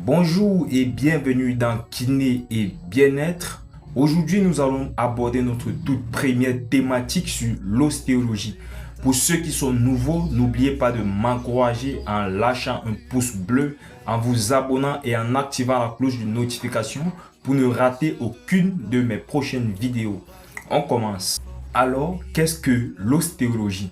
Bonjour et bienvenue dans Kiné et Bien-être. Aujourd'hui, nous allons aborder notre toute première thématique sur l'ostéologie. Pour ceux qui sont nouveaux, n'oubliez pas de m'encourager en lâchant un pouce bleu, en vous abonnant et en activant la cloche de notification pour ne rater aucune de mes prochaines vidéos. On commence. Alors, qu'est-ce que l'ostéologie?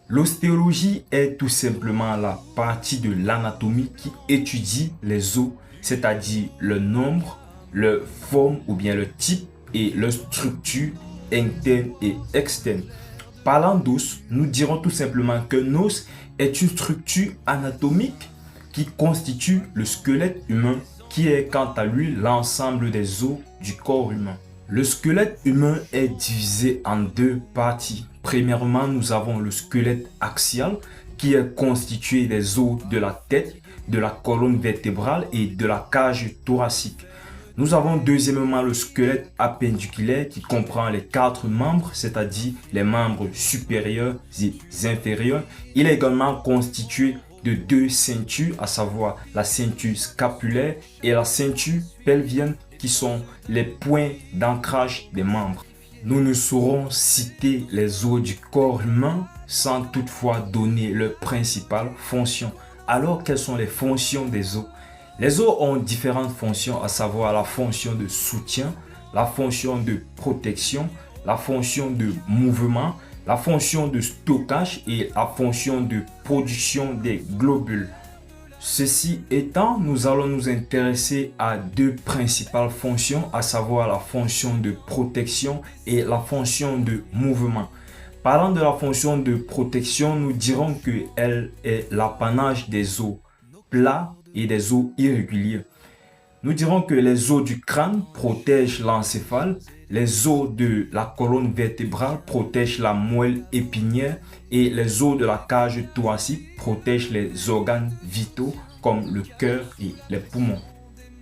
L'ostéologie est tout simplement la partie de l'anatomie qui étudie les os, c'est-à-dire le nombre, leur forme ou bien le type et leur structure interne et externe. Parlant d'os, nous dirons tout simplement qu'un os est une structure anatomique qui constitue le squelette humain, qui est quant à lui l'ensemble des os du corps humain. Le squelette humain est divisé en deux parties. Premièrement, nous avons le squelette axial qui est constitué des os de la tête, de la colonne vertébrale et de la cage thoracique. Nous avons deuxièmement le squelette appendiculaire qui comprend les quatre membres, c'est-à-dire les membres supérieurs et inférieurs. Il est également constitué de deux ceintures, à savoir la ceinture scapulaire et la ceinture pelvienne, qui sont les points d'ancrage des membres. Nous ne saurons citer les os du corps humain sans toutefois donner leur principale fonction. Alors, quelles sont les fonctions des os? Les os ont différentes fonctions, à savoir la fonction de soutien, la fonction de protection, la fonction de mouvement, la fonction de stockage et la fonction de production des globules. Ceci étant, nous allons nous intéresser à deux principales fonctions, à savoir la fonction de protection et la fonction de mouvement. Parlant de la fonction de protection, nous dirons qu'elle est l'apanage des os plats et des os irréguliers. Nous dirons que les os du crâne protègent l'encéphale, les os de la colonne vertébrale protègent la moelle épinière et les os de la cage thoracique protègent les organes vitaux comme le cœur et les poumons.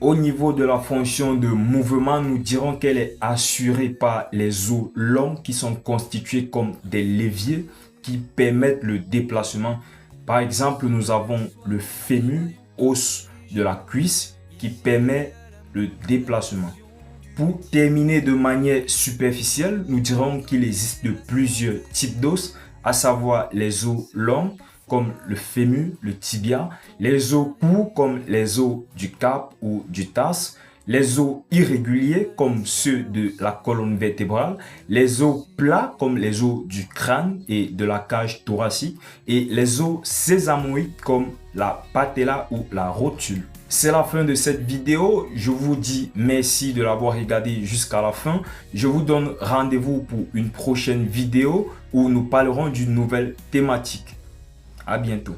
Au niveau de la fonction de mouvement, nous dirons qu'elle est assurée par les os longs qui sont constitués comme des leviers qui permettent le déplacement. Par exemple, nous avons le fémur, os de la cuisse, qui permet le déplacement. Pour terminer de manière superficielle, nous dirons qu'il existe de plusieurs types d'os, à savoir les os longs comme le fémur, le tibia, les os courts comme les os du carpe ou du tarse, les os irréguliers comme ceux de la colonne vertébrale, les os plats comme les os du crâne et de la cage thoracique et les os sésamoïdes comme la patella ou la rotule. C'est la fin de cette vidéo. Je vous dis merci de l'avoir regardé jusqu'à la fin. Je vous donne rendez-vous pour une prochaine vidéo où nous parlerons d'une nouvelle thématique. À bientôt.